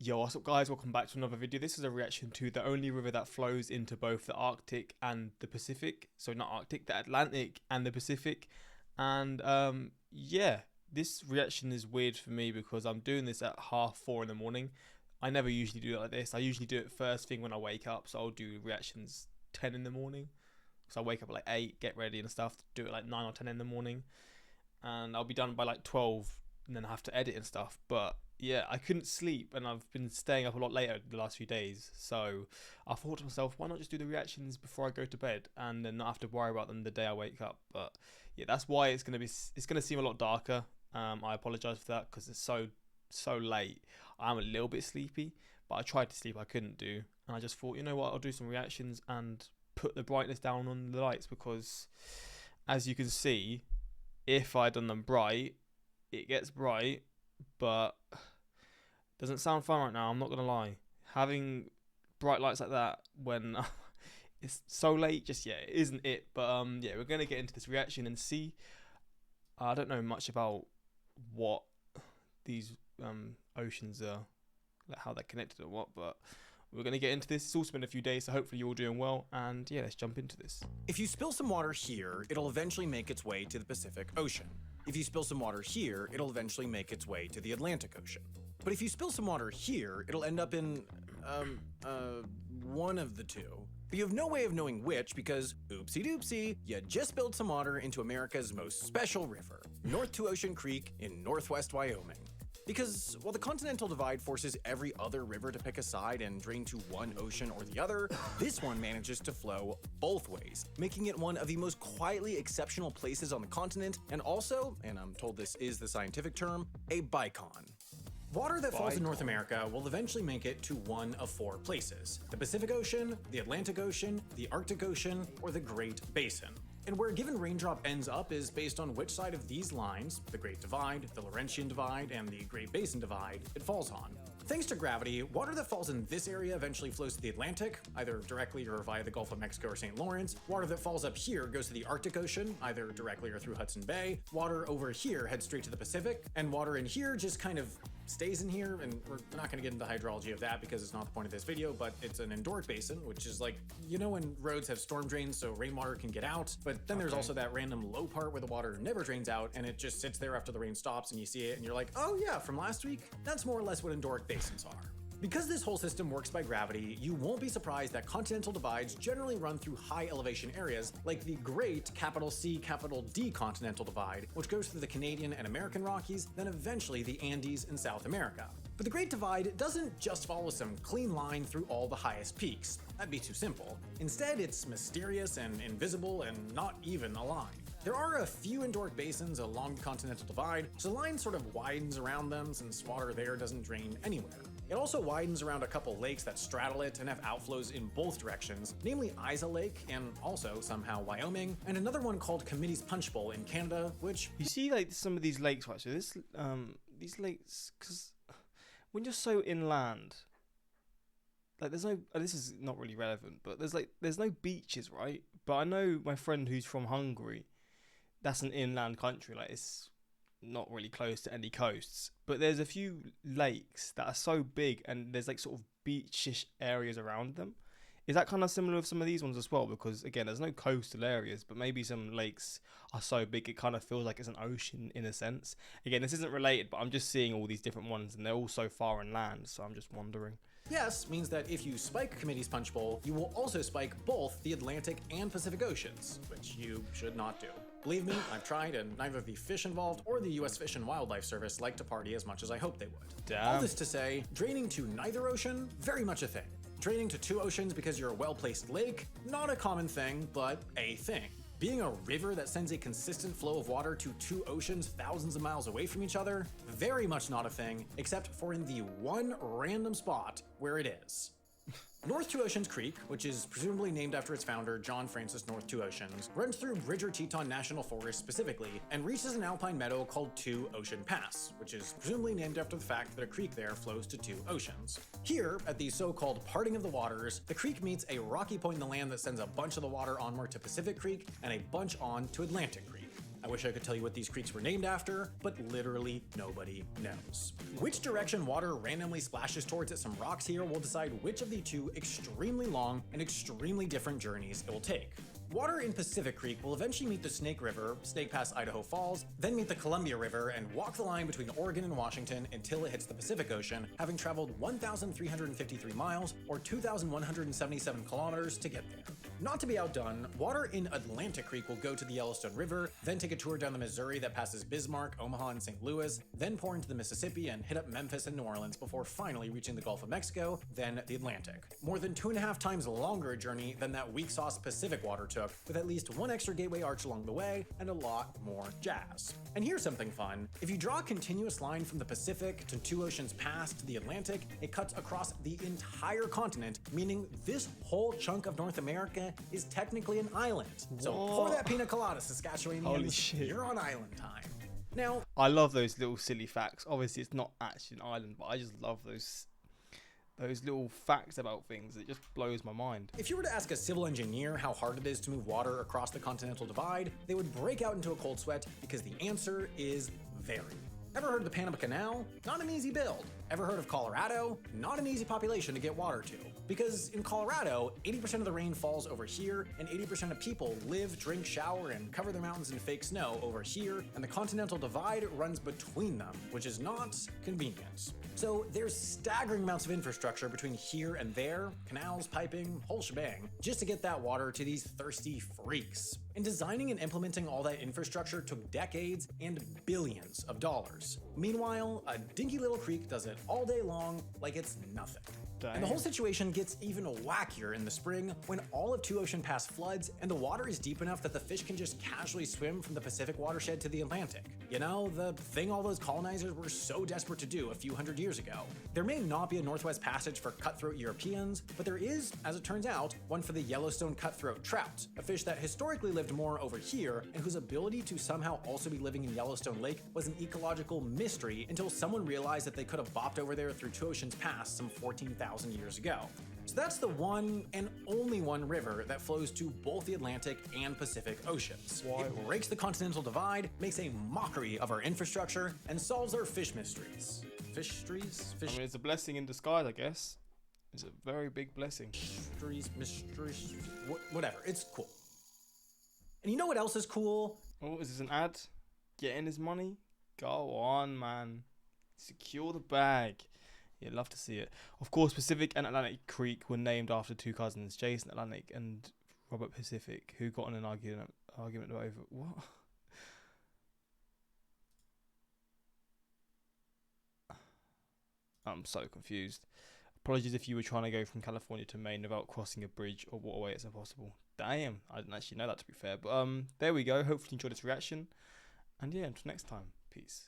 Yo, what's up guys, welcome back to another video. This is a reaction to the only river that flows into both the Arctic and the Pacific. So not Arctic, the Atlantic and the Pacific. And yeah, this reaction is weird for me because I'm doing this at 4:30 in the morning. I never usually do it like this. I usually do it first thing when I wake up. So I'll do reactions 10 in the morning. So I wake up at like 8, get ready and stuff, do it like 9 or 10 in the morning. And I'll be done by like 12 and then I have to edit and stuff. But yeah, I couldn't sleep and I've been staying up a lot later the last few days. So I thought to myself, why not just do the reactions before I go to bed and then not have to worry about them the day I wake up. But yeah, that's why it's gonna seem a lot darker. I apologize for that because it's so late. I'm a little bit sleepy, but I tried to sleep, I couldn't do, and I just thought, you know what, I'll do some reactions and put the brightness down on the lights because, as you can see, if I done them bright, it gets bright, but doesn't sound fun right now. I'm not gonna lie. Having bright lights like that when it's so late, just yeah, it isn't it. But yeah, we're gonna get into this reaction and see. I don't know much about what these oceans are, like how they're connected or what, but we're going to get into this. It's also been a few days, so hopefully you're all doing well, and yeah, let's jump into this. If you spill some water here, it'll eventually make its way to the Pacific Ocean. If you spill some water here, it'll eventually make its way to the Atlantic Ocean. But if you spill some water here, it'll end up in, one of the two. But you have no way of knowing which because, oopsie doopsie, you just spilled some water into America's most special river, North Two Ocean Creek in northwest Wyoming. Because while the Continental Divide forces every other river to pick a side and drain to one ocean or the other, this one manages to flow both ways, making it one of the most quietly exceptional places on the continent, and also, and I'm told this is the scientific term, a bicon. Water that falls in North America will eventually make it to one of 4 places: the Pacific Ocean, the Atlantic Ocean, the Arctic Ocean, or the Great Basin. And where a given raindrop ends up is based on which side of these lines, the Great Divide, the Laurentian Divide, and the Great Basin Divide, it falls on. Thanks to gravity, water that falls in this area eventually flows to the Atlantic, either directly or via the Gulf of Mexico or St. Lawrence. Water that falls up here goes to the Arctic Ocean, either directly or through Hudson Bay. Water over here heads straight to the Pacific, and water in here just kind of stays in here, and we're not going to get into the hydrology of that because it's not the point of this video, but it's an endorphic basin, which is like, you know, when roads have storm drains so rainwater can get out, but then there's also that random low part where the water never drains out and it just sits there after the rain stops and you see it and you're like, oh yeah, from last week? That's more or less what endorphic basins are. Because this whole system works by gravity, you won't be surprised that continental divides generally run through high elevation areas like the Great C D Continental Divide, which goes through the Canadian and American Rockies, then eventually the Andes in South America. But the Great Divide doesn't just follow some clean line through all the highest peaks. That'd be too simple. Instead, it's mysterious and invisible and not even a line. There are a few endorphic basins along the Continental Divide, so the line sort of widens around them since water there doesn't drain anywhere. It also widens around a couple lakes that straddle it and have outflows in both directions, namely Isa Lake and also somehow Wyoming, and another one called Committee's Punch Bowl in Canada, which You see, like some of these lakes, right? So these lakes, because when you're so inland, like there's no. This is not really relevant, but there's no beaches, right? But I know my friend who's from Hungary. That's an inland country, like it's not really close to any coasts, but there's a few lakes that are so big and there's like sort of beachish areas around them. Is that kind of similar with some of these ones as well? Because again, there's no coastal areas, but maybe some lakes are so big it kind of feels like it's an ocean in a sense. Again, this isn't related, but I'm just seeing all these different ones and they're all so far inland, so I'm just wondering. yes means that if you spike Committee's Punch Bowl, you will also spike both the Atlantic and Pacific Oceans, which you should not do. Believe me, I've tried, and neither the fish involved or the US Fish and Wildlife Service like to party as much as I hope they would. Damn. All this to say, draining to neither ocean, very much a thing. Draining to 2 oceans because you're a well-placed lake, not a common thing, but a thing. Being a river that sends a consistent flow of water to 2 oceans thousands of miles away from each other, very much not a thing, except for in the one random spot where it is. North Two Oceans Creek, which is presumably named after its founder, John Francis North Two Oceans, runs through Bridger-Teton National Forest specifically, and reaches an alpine meadow called Two Ocean Pass, which is presumably named after the fact that a creek there flows to 2 oceans. Here, at the so-called parting of the waters, the creek meets a rocky point in the land that sends a bunch of the water onward to Pacific Creek and a bunch on to Atlantic Creek. I wish I could tell you what these creeks were named after, but literally nobody knows. Which direction water randomly splashes towards at some rocks here will decide which of the two extremely long and extremely different journeys it will take. Water in Pacific Creek will eventually meet the Snake River, snake past Idaho Falls, then meet the Columbia River and walk the line between Oregon and Washington until it hits the Pacific Ocean, having traveled 1,353 miles or 2,177 kilometers to get there. Not to be outdone, water in Atlantic Creek will go to the Yellowstone River, then take a tour down the Missouri that passes Bismarck, Omaha, and St. Louis, then pour into the Mississippi and hit up Memphis and New Orleans before finally reaching the Gulf of Mexico, then the Atlantic. More than 2.5 times longer a journey than that weak sauce Pacific water took, with at least one extra gateway arch along the way and a lot more jazz. And here's something fun. If you draw a continuous line from the Pacific to two oceans past the Atlantic, it cuts across the entire continent, meaning this whole chunk of North America is technically an island. So pour that pina colada, Saskatchewanians. Holy shit. You're on island time. Now, I love those little silly facts. Obviously, it's not actually an island, but I just love those little facts about things. It just blows my mind. if you were to ask a civil engineer how hard it is to move water across the continental divide, they would break out into a cold sweat because the answer is very. Ever heard of the Panama Canal? Not an easy build. Ever heard of Colorado? Not an easy population to get water to. Because in Colorado, 80% of the rain falls over here, and 80% of people live, drink, shower, and cover their mountains in fake snow over here, and the continental divide runs between them, which is not convenient. So there's staggering amounts of infrastructure between here and there, canals, piping, whole shebang, just to get that water to these thirsty freaks. And designing and implementing all that infrastructure took decades and billions of dollars. Meanwhile, a dinky little creek does it all day long like it's nothing. And the whole situation gets even wackier in the spring when all of Two Ocean Pass floods and the water is deep enough that the fish can just casually swim from the Pacific watershed to the Atlantic. You know, the thing all those colonizers were so desperate to do a few hundred years ago. There may not be a Northwest Passage for cutthroat Europeans, but there is, as it turns out, one for the Yellowstone cutthroat trout, a fish that historically lived more over here and whose ability to somehow also be living in Yellowstone Lake was an ecological mystery until someone realized that they could have bopped over there through Two Oceans Pass some 14,000 years ago. So that's the one and only one river that flows to both the Atlantic and Pacific Oceans. It breaks the continental divide, makes a mockery of our infrastructure, and solves our fish mysteries. Mysteries? I mean, it's a blessing in disguise, I guess. It's a very big blessing. Mysteries, whatever. It's cool. And you know what else is cool? Oh, is this an ad? Getting his money? Go on, man. Secure the bag. You'd love to see it. Of course, Pacific and Atlantic Creek were named after two cousins, Jason Atlantic and Robert Pacific, who got in an argument over what? I'm so confused. Apologies if you were trying to go from California to Maine without crossing a bridge or waterway. It's impossible. Damn, I didn't actually know that, to be fair. But there we go. Hopefully you enjoyed this reaction. And yeah, until next time. Peace.